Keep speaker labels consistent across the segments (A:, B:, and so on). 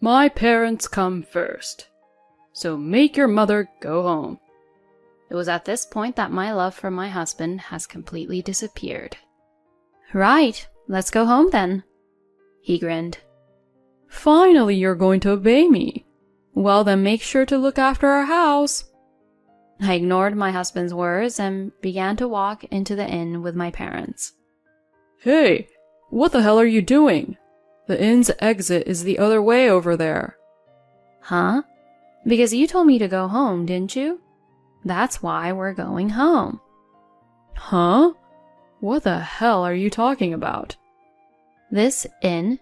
A: My parents come first. So make your mother go home.
B: It was at this point that my love for my husband has completely disappeared. Right, let's go home then. He grinned.
A: Finally, you're going to obey me. Well, then make sure to look after our house.
B: I ignored my husband's words and began to walk into the inn with my parents.
A: Hey, what the hell are you doing? The inn's exit is the other way over there.
B: Huh? Because you told me to go home, didn't you? That's why we're going home.
A: Huh? What the hell are you talking about?
B: This inn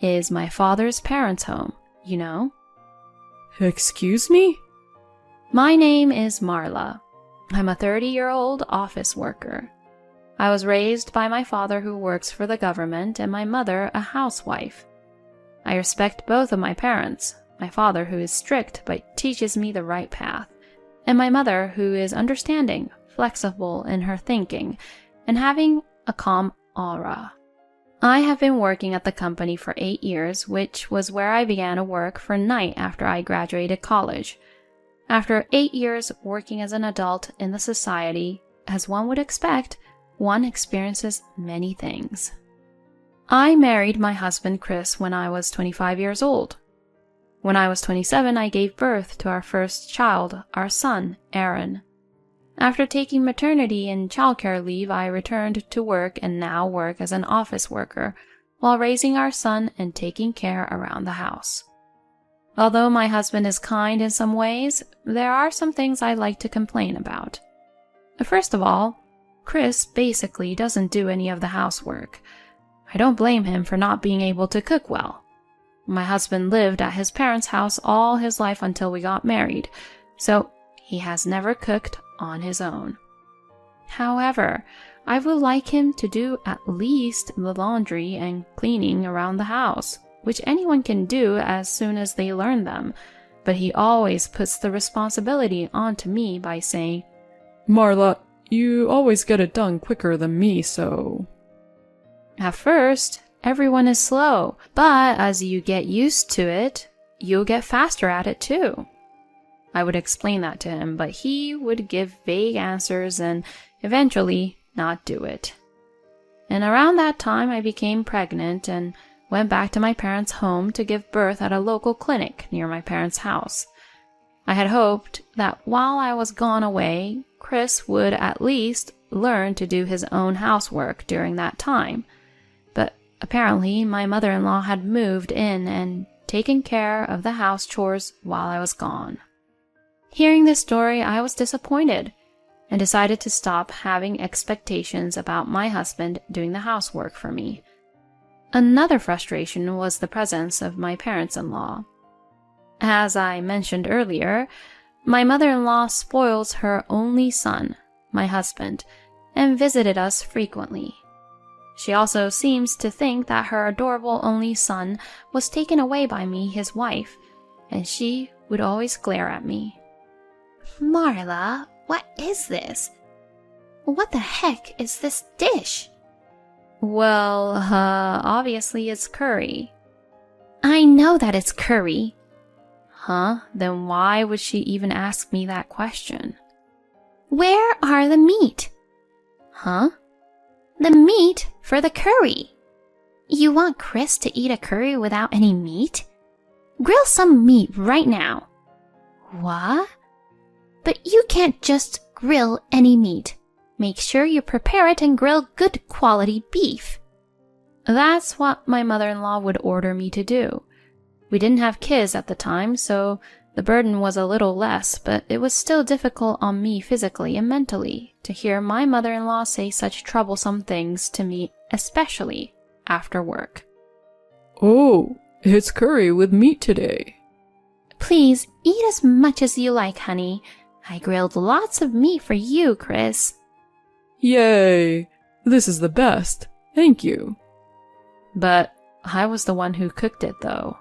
B: is my father's parents' home, you know?
A: Excuse me?
B: My name is Marla. I'm a 30-year-old office worker. I was raised by my father who works for the government and my mother a housewife. I respect both of my parents, my father who is strict but teaches me the right path, and my mother who is understanding, flexible in her thinking, and having a calm aura. I have been working at the company for 8 years, which was where I began to work for night after I graduated college. After 8 years working as an adult in the society, as one would expect, one experiences many things. I married my husband Chris when I was 25 years old. When I was 27, I gave birth to our first child, our son, Aaron. After taking maternity and childcare leave, I returned to work and now work as an office worker while raising our son and taking care around the house. Although my husband is kind in some ways, there are some things I like to complain about. First of all, Chris basically doesn't do any of the housework. I don't blame him for not being able to cook well. My husband lived at his parents' house all his life until we got married, so he has never cooked on his own. However, I would like him to do at least the laundry and cleaning around the house, which anyone can do as soon as they learn them, but he always puts the responsibility onto me by saying,
A: Marla, you always get it done quicker than me, so...
B: At first, everyone is slow, but as you get used to it, you'll get faster at it too. I would explain that to him, but he would give vague answers and eventually not do it. And around that time, I became pregnant and went back to my parents' home to give birth at a local clinic near my parents' house. I had hoped that while I was gone away, Chris would at least learn to do his own housework during that time. But apparently, my mother-in-law had moved in and taken care of the house chores while I was gone. Hearing this story, I was disappointed and decided to stop having expectations about my husband doing the housework for me. Another frustration was the presence of my parents-in-law. As I mentioned earlier, my mother-in-law spoils her only son, my husband, and visited us frequently. She also seems to think that her adorable only son was taken away by me, his wife, and she would always glare at me.
C: Marla, what is this? What the heck is this dish?
B: Well, obviously it's curry.
C: I know that it's curry.
B: Huh? Then why would she even ask me that question?
C: Where are the meat?
B: Huh?
C: The meat for the curry. You want Chris to eat a curry without any meat? Grill some meat right now.
B: What?
C: But you can't just grill any meat. Make sure you prepare it and grill good quality beef.
B: That's what my mother-in-law would order me to do. We didn't have kids at the time, so the burden was a little less, but it was still difficult on me physically and mentally to hear my mother-in-law say such troublesome things to me, especially after work.
A: Oh, it's curry with meat today.
C: Please eat as much as you like, honey. I grilled lots of meat for you, Chris.
A: Yay! This is the best. Thank you.
B: But I was the one who cooked it, though.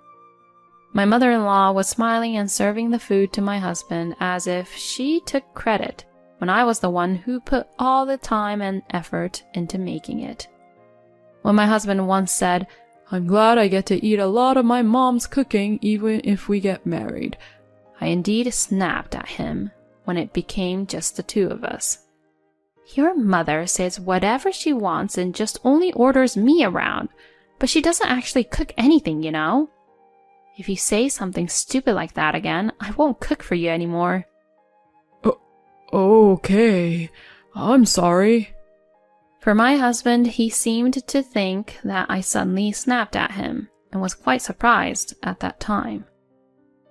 B: My mother-in-law was smiling and serving the food to my husband as if she took credit when I was the one who put all the time and effort into making it. When my husband once said,
A: I'm glad I get to eat a lot of my mom's cooking even if we get married.
B: I indeed snapped at him when it became just the two of us. Your mother says whatever she wants and just only orders me around, but she doesn't actually cook anything, you know? If you say something stupid like that again, I won't cook for you anymore.
A: Okay, I'm sorry.
B: For my husband, he seemed to think that I suddenly snapped at him and was quite surprised at that time.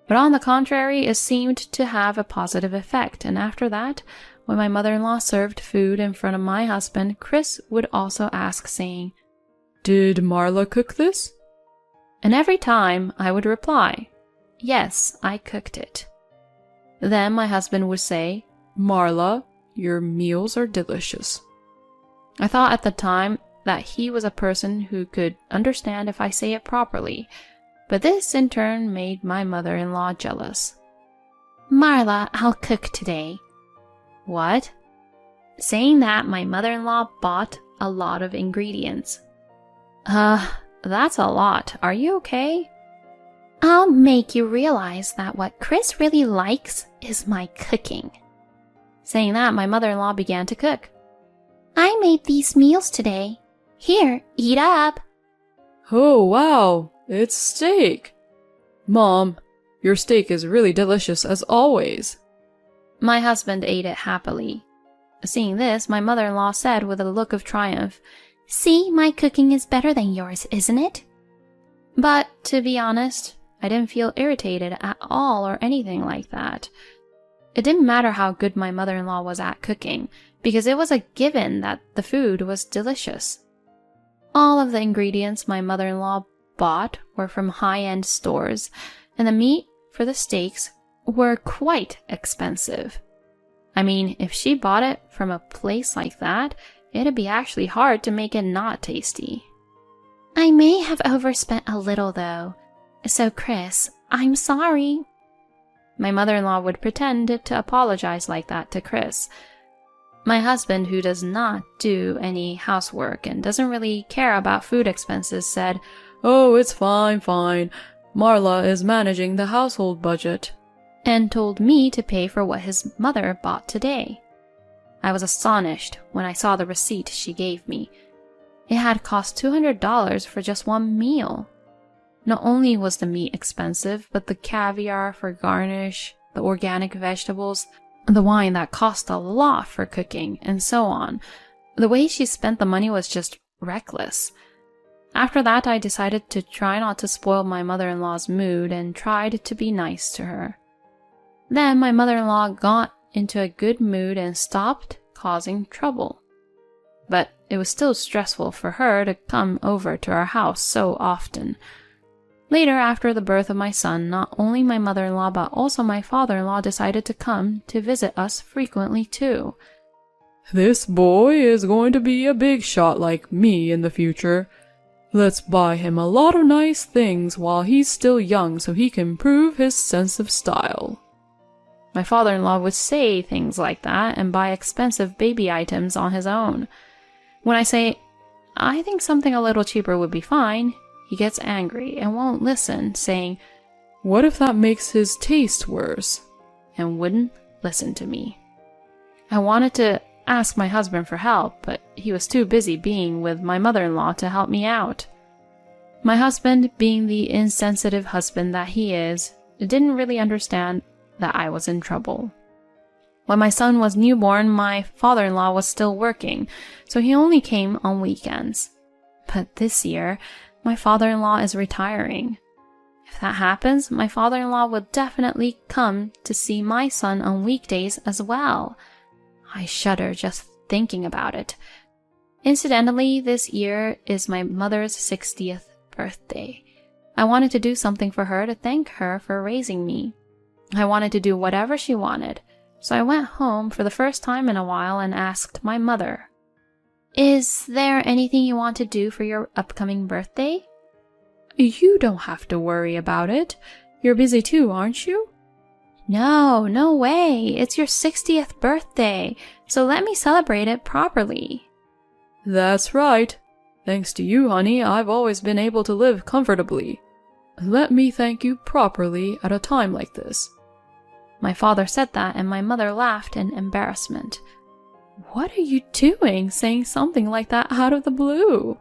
B: But on the contrary, it seemed to have a positive effect, and after that, when my mother-in-law served food in front of my husband, Chris would also ask, saying,
A: Did Marla cook this?
B: And every time I would reply, Yes, I cooked it. Then my husband would say,
A: Marla, your meals are delicious.
B: I thought at the time that he was a person who could understand if I say it properly, but this in turn made my mother-in-law jealous.
C: Marla, I'll cook today.
B: What? Saying that, my mother-in-law bought a lot of ingredients. That's a lot. Are you okay?
C: I'll make you realize that what Chris really likes is my cooking.
B: Saying that, my mother-in-law began to cook.
C: I made these meals today. Here, eat up.
A: Oh, wow, it's steak. Mom, your steak is really delicious as always.
B: My husband ate it happily. Seeing this, my mother-in-law said with a look of triumph,
C: See, my cooking is better than yours, isn't it?
B: But, to be honest, I didn't feel irritated at all or anything like that. It didn't matter how good my mother-in-law was at cooking, because it was a given that the food was delicious. All of the ingredients my mother-in-law bought were from high-end stores, and the meat for the steaks were quite expensive. I mean, if she bought it from a place like that, it'd be actually hard to make it not tasty.
C: I may have overspent a little, though. So, Chris, I'm sorry.
B: My mother-in-law would pretend to apologize like that to Chris. My husband, who does not do any housework and doesn't really care about food expenses, said,
A: Oh, it's fine. Marla is managing the household budget.
B: And told me to pay for what his mother bought today. I was astonished when I saw the receipt she gave me. It had cost $200 for just one meal. Not only was the meat expensive, but the caviar for garnish, the organic vegetables, the wine that cost a lot for cooking, and so on. The way she spent the money was just reckless. After that, I decided to try not to spoil my mother-in-law's mood and tried to be nice to her. Then my mother-in-law got into a good mood and stopped causing trouble. But it was still stressful for her to come over to our house so often. Later, after the birth of my son, not only my mother-in-law but also my father-in-law decided to come to visit us frequently too.
A: This boy is going to be a big shot like me in the future. Let's buy him a lot of nice things while he's still young so he can prove his sense of style.
B: My father-in-law would say things like that and buy expensive baby items on his own. When I say, I think something a little cheaper would be fine, he gets angry and won't listen, saying,
A: What if that makes his taste worse?
B: And wouldn't listen to me. I wanted to ask my husband for help, but he was too busy being with my mother-in-law to help me out. My husband, being the insensitive husband that he is, didn't really understand that I was in trouble. When my son was newborn, my father-in-law was still working, so he only came on weekends. But this year, my father-in-law is retiring. If that happens, my father-in-law will definitely come to see my son on weekdays as well. I shudder just thinking about it. Incidentally, this year is my mother's 60th birthday. I wanted to do something for her to thank her for raising me. I wanted to do whatever she wanted, so I went home for the first time in a while and asked my mother, Is there anything you want to do for your upcoming birthday?
A: You don't have to worry about it. You're busy too, aren't you?
B: No way. It's your 60th birthday, so let me celebrate it properly.
A: That's right. Thanks to you, honey, I've always been able to live comfortably. Let me thank you properly at a time like this."
B: My father said that, and my mother laughed in embarrassment. "What are you doing, saying something like that out of the blue?"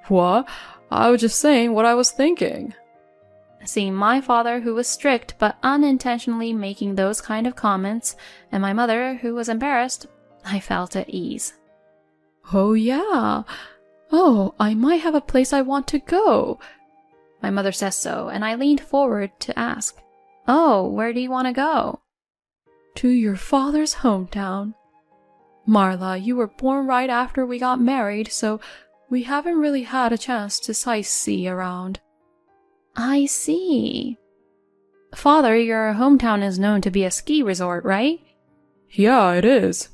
A: "What? I was just saying what I was thinking."
B: Seeing my father, who was strict but unintentionally making those kind of comments, and my mother, who was embarrassed, I felt at ease.
A: "Oh yeah. Oh, I might have a place I want to go."
B: My mother says so, and I leaned forward to ask, "Oh, where do you want to go?"
A: "To your father's hometown. Marla, you were born right after we got married, so we haven't really had a chance to sightsee around."
B: "I see. Father, your hometown is known to be a ski resort, right?"
A: "Yeah, it is.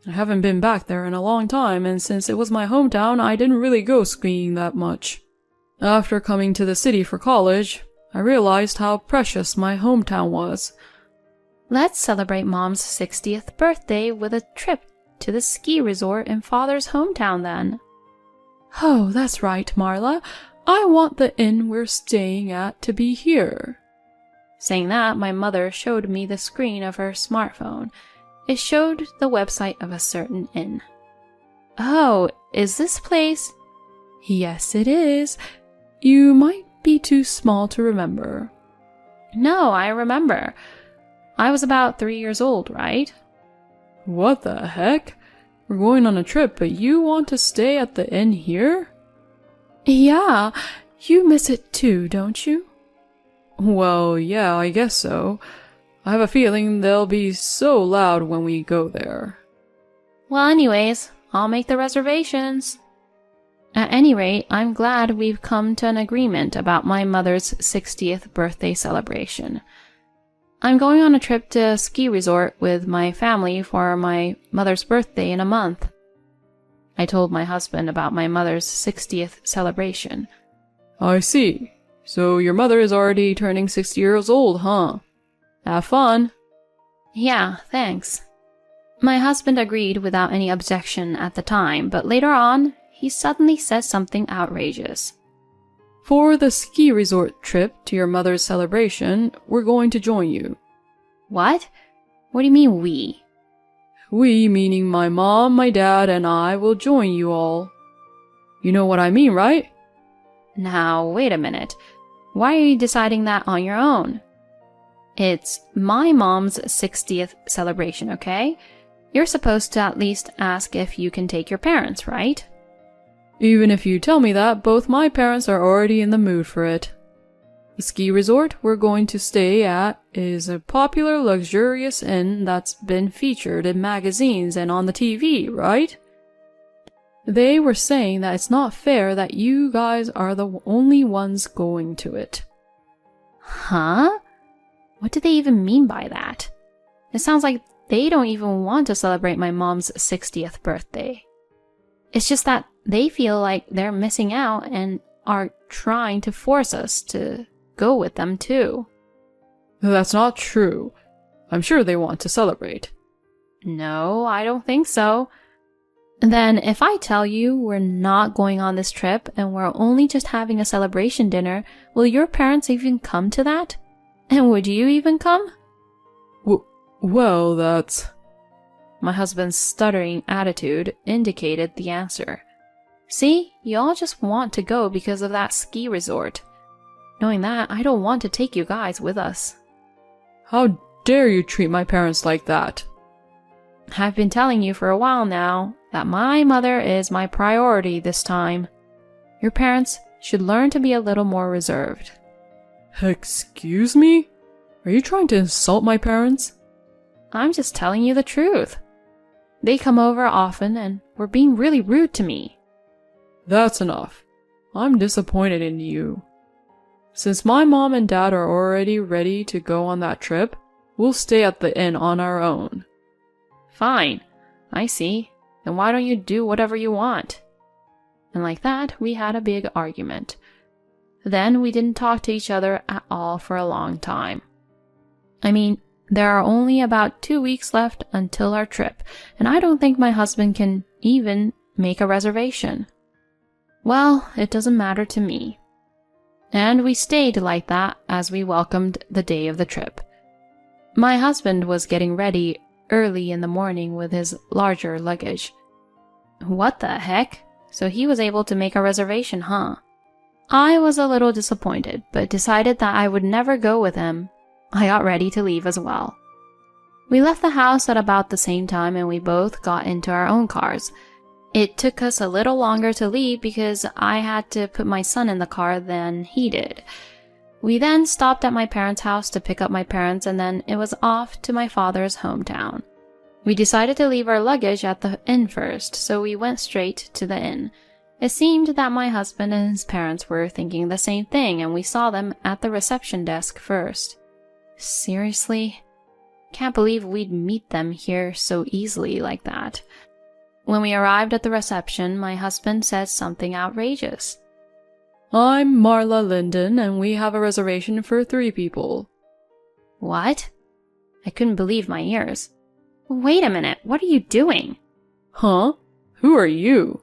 A: I haven't been back there in a long time, and since it was my hometown, I didn't really go skiing that much. After coming to the city for college, I realized how precious my hometown was."
B: "Let's celebrate Mom's 60th birthday with a trip to the ski resort in Father's hometown then."
A: "Oh, that's right, Marla. I want the inn we're staying at to be here."
B: Saying that, my mother showed me the screen of her smartphone. It showed the website of a certain inn. "Oh, is this place?"
A: "Yes, it is. You might be too small to remember."
B: "No, I remember. I was about 3 years old, right?"
A: "What the heck? We're going on a trip, but you want to stay at the inn here?"
B: "Yeah, you miss it too, don't you?"
A: "Well, yeah, I guess so. I have a feeling they'll be so loud when we go there."
B: "Well, anyways, I'll make the reservations." At any rate, I'm glad we've come to an agreement about my mother's 60th birthday celebration. I'm going on a trip to a ski resort with my family for my mother's birthday in a month. I told my husband about my mother's 60th celebration.
A: "I see. So your mother is already turning 60 years old, huh? Have fun."
B: "Yeah, thanks." My husband agreed without any objection at the time, but later on, he suddenly said something outrageous.
A: "For the ski resort trip to your mother's celebration, we're going to join you."
B: "What? What do you mean, we?"
A: "We, meaning my mom, my dad, and I, will join you all. You know what I mean, right?"
B: Now, wait a minute. Why are you deciding that on your own? It's my mom's 60th celebration, okay? You're supposed to at least ask if you can take your parents, right?
A: "Even if you tell me that, both my parents are already in the mood for it. The ski resort we're going to stay at is a popular, luxurious inn that's been featured in magazines and on the TV, right? They were saying that it's not fair that you guys are the only ones going to it."
B: Huh? What do they even mean by that? It sounds like they don't even want to celebrate my mom's 60th birthday. It's just that they feel like they're missing out and are trying to force us to go with them too.
A: "That's not true. I'm sure they want to celebrate."
B: No, I don't think so. Then if I tell you we're not going on this trip and we're only just having a celebration dinner, will your parents even come to that? And would you even come?
A: Well, that's...
B: My husband's stuttering attitude indicated the answer. See, you all just want to go because of that ski resort. Knowing that, I don't want to take you guys with us.
A: How dare you treat my parents like that?
B: I've been telling you for a while now that my mother is my priority this time. Your parents should learn to be a little more reserved.
A: Excuse me? Are you trying to insult my parents?
B: I'm just telling you the truth. They come over often and were being really rude to me.
A: That's enough. I'm disappointed in you. Since my mom and dad are already ready to go on that trip, we'll stay at the inn on our own.
B: Fine. I see. Then why don't you do whatever you want? And like that, we had a big argument. Then we didn't talk to each other at all for a long time. I mean, there are only about 2 weeks left until our trip, and I don't think my husband can even make a reservation. Well, it doesn't matter to me. And we stayed like that as we welcomed the day of the trip. My husband was getting ready early in the morning with his larger luggage. What the heck? So he was able to make a reservation, huh? I was a little disappointed, but decided that I would never go with him. I got ready to leave as well. We left the house at about the same time and we both got into our own cars. It took us a little longer to leave because I had to put my son in the car than he did. We then stopped at my parents' house to pick up my parents and then it was off to my father's hometown. We decided to leave our luggage at the inn first, so we went straight to the inn. It seemed that my husband and his parents were thinking the same thing and we saw them at the reception desk first. Seriously? Can't believe we'd meet them here so easily like that. When we arrived at the reception, my husband said something outrageous.
A: I'm Marla Linden, and we have a reservation for 3 people.
B: What? I couldn't believe my ears. Wait a minute, what are you doing?
A: Huh? Who are you?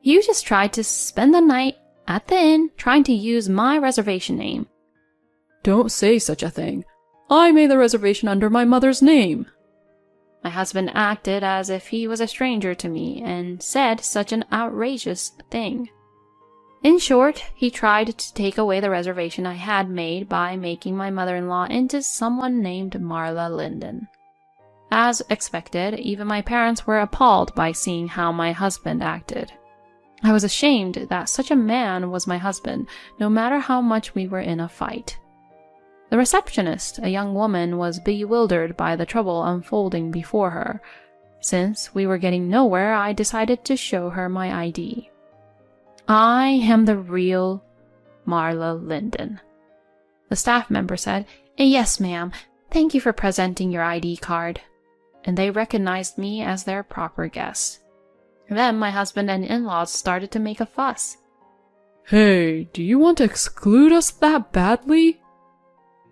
B: You just tried to spend the night at the inn trying to use my reservation name.
A: Don't say such a thing. I made the reservation under my mother's name.
B: My husband acted as if he was a stranger to me and said such an outrageous thing. In short, he tried to take away the reservation I had made by making my mother-in-law into someone named Marla Linden. As expected, even my parents were appalled by seeing how my husband acted. I was ashamed that such a man was my husband, no matter how much we were in a fight. The receptionist, a young woman, was bewildered by the trouble unfolding before her. Since we were getting nowhere, I decided to show her my ID. I am the real Marla Linden. The staff member said, "Yes, ma'am. Thank you for presenting your ID card." And they recognized me as their proper guest. Then my husband and in-laws started to make a fuss.
A: Hey, do you want to exclude us that badly?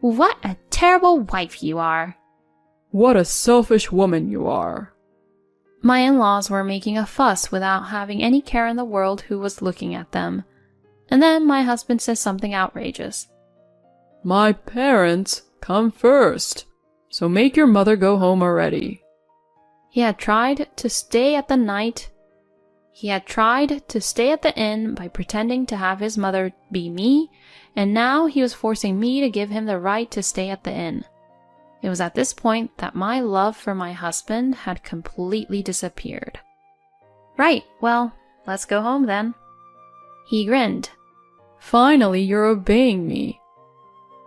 B: What a terrible wife you are.
A: What a selfish woman you are.
B: My in-laws were making a fuss without having any care in the world who was looking at them. And then my husband said something outrageous.
A: My parents come first, so make your mother go home already.
B: He had tried to stay at the inn by pretending to have his mother be me, and now he was forcing me to give him the right to stay at the inn. It was at this point that my love for my husband had completely disappeared. Right, well, let's go home then. He grinned.
A: Finally, you're obeying me.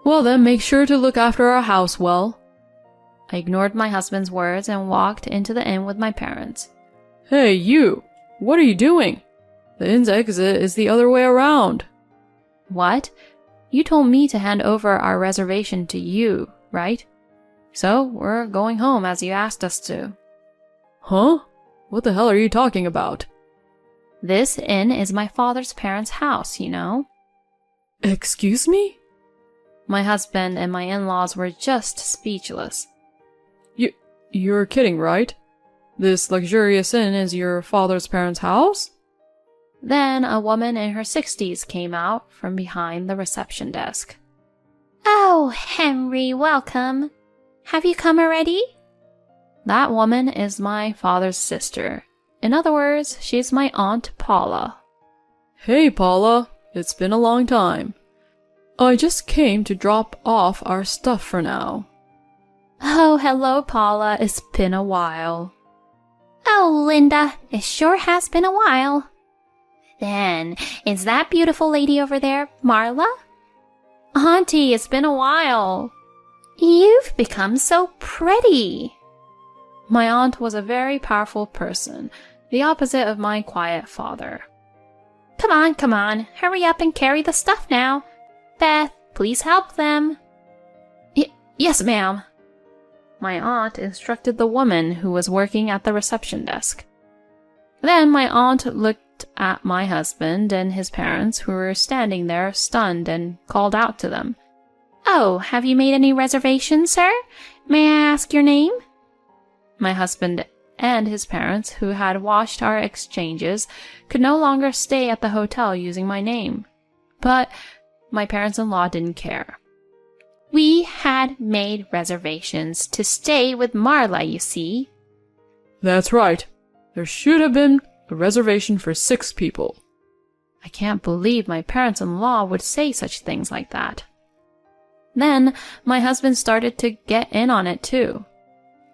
A: Well then, make sure to look after our house well.
B: I ignored my husband's words and walked into the inn with my parents.
A: Hey, you! What are you doing? The inn's exit is the other way around.
B: What? You told me to hand over our reservation to you, right? So, we're going home as you asked us to.
A: Huh? What the hell are you talking about?
B: This inn is my father's parents' house, you know.
A: Excuse me?
B: My husband and my in-laws were just speechless.
A: You're kidding, right? This luxurious inn is your father's parents' house?
B: Then a woman in her 60s came out from behind the reception desk.
C: Oh, Henry, welcome. Have you come already?
B: That woman is my father's sister. In other words, she's my Aunt Paula.
A: Hey, Paula. It's been a long time. I just came to drop off our stuff for now.
B: Oh, hello, Paula. It's been a while.
C: Oh, Linda, it sure has been a while. Then, is that beautiful lady over there Marla?
B: Auntie, it's been a while.
C: You've become so pretty.
B: My aunt was a very powerful person, the opposite of my quiet father.
C: Come on, hurry up and carry the stuff now. Beth, please help them.
B: Yes, ma'am. My aunt instructed the woman who was working at the reception desk. Then my aunt looked at my husband and his parents, who were standing there stunned, and called out to them.
C: Oh, have you made any reservations, sir? May I ask your name?
B: My husband and his parents, who had watched our exchanges, could no longer stay at the hotel using my name. But my parents-in-law didn't care.
C: We had made reservations to stay with Marla, you see.
A: That's right. There should have been a reservation for 6 people.
B: I can't believe my parents-in-law would say such things like that. Then my husband started to get in on it too.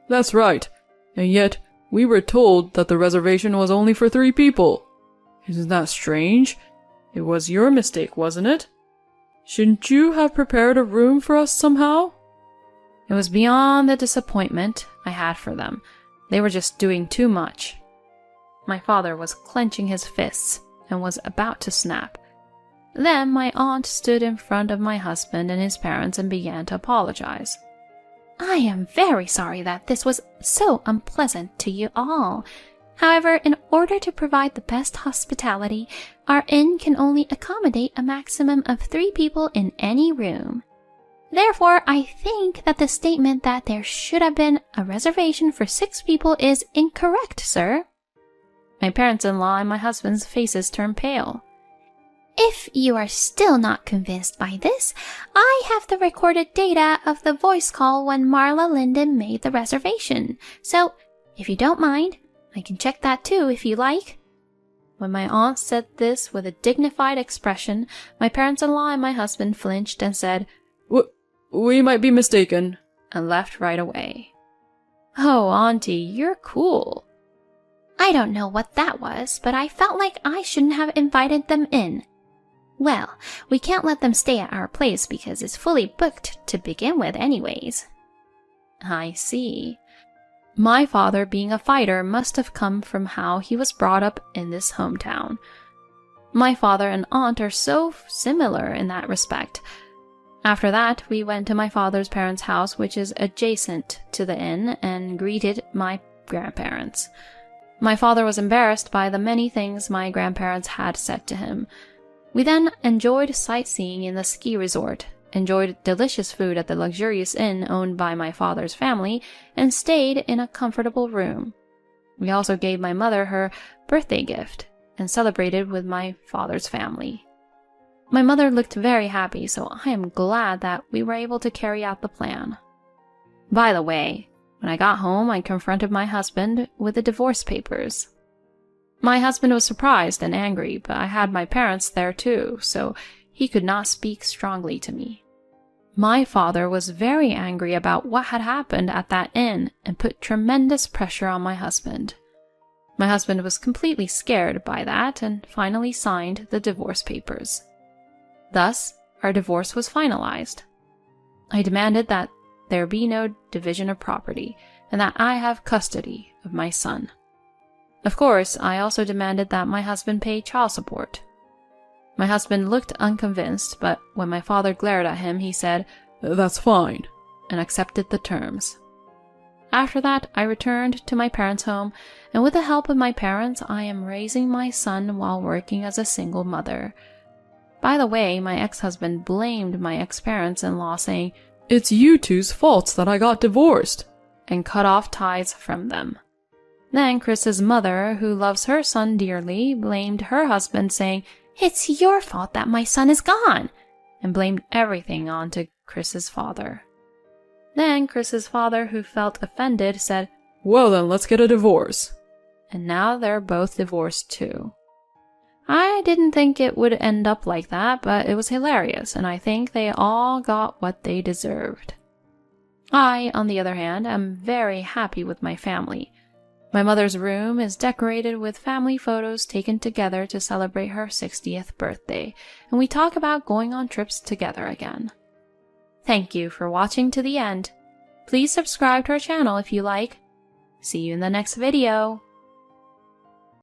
A: That's right. And yet, we were told that the reservation was only for 3 people. Isn't that strange? It was your mistake, wasn't it? Shouldn't you have prepared a room for us somehow?
B: It was beyond the disappointment I had for them. They were just doing too much. My father was clenching his fists and was about to snap. Then my aunt stood in front of my husband and his parents and began to apologize.
C: I am very sorry that this was so unpleasant to you all. However, in order to provide the best hospitality, our inn can only accommodate a maximum of 3 people in any room. Therefore, I think that the statement that there should have been a reservation for 6 people is incorrect, sir.
B: My parents-in-law and my husband's faces turned pale.
C: If you are still not convinced by this, I have the recorded data of the voice call when Marla Linden made the reservation. So, if you don't mind, I can check that too if you like.
B: When my aunt said this with a dignified expression, my parents-in-law and my husband flinched and said,
A: We might be mistaken,
B: and left right away. Oh, Auntie, you're cool.
C: I don't know what that was, but I felt like I shouldn't have invited them in. Well, we can't let them stay at our place because it's fully booked to begin with anyways.
B: I see. My father, being a fighter, must have come from how he was brought up in this hometown. My father and aunt are so similar in that respect. After that, we went to my father's parents' house, which is adjacent to the inn, and greeted my grandparents. My father was embarrassed by the many things my grandparents had said to him. We then enjoyed sightseeing in the ski resort, enjoyed delicious food at the luxurious inn owned by my father's family, and stayed in a comfortable room. We also gave my mother her birthday gift and celebrated with my father's family. My mother looked very happy, so I am glad that we were able to carry out the plan. By the way, when I got home, I confronted my husband with the divorce papers. My husband was surprised and angry, but I had my parents there too, so he could not speak strongly to me. My father was very angry about what had happened at that inn and put tremendous pressure on my husband. My husband was completely scared by that and finally signed the divorce papers. Thus, our divorce was finalized. I demanded that there be no division of property and that I have custody of my son. Of course, I also demanded that my husband pay child support. My husband looked unconvinced, but when my father glared at him, he said,
A: That's fine,
B: and accepted the terms. After that, I returned to my parents' home, and with the help of my parents, I am raising my son while working as a single mother. By the way, my ex-husband blamed my ex-parents-in-law, saying,
A: It's you two's fault that I got divorced,
B: and cut off ties from them. Then Chris's mother, who loves her son dearly, blamed her husband, saying,
C: It's your fault that my son is gone,
B: and blamed everything onto Chris's father. Then Chris's father, who felt offended, said,
A: Well then, let's get a divorce.
B: And now they're both divorced too. I didn't think it would end up like that, but it was hilarious, and I think they all got what they deserved. I, on the other hand, am very happy with my family. My mother's room is decorated with family photos taken together to celebrate her 60th birthday, and we talk about going on trips together again. Thank you for watching to the end. Please subscribe to our channel if you like. See you in the next video.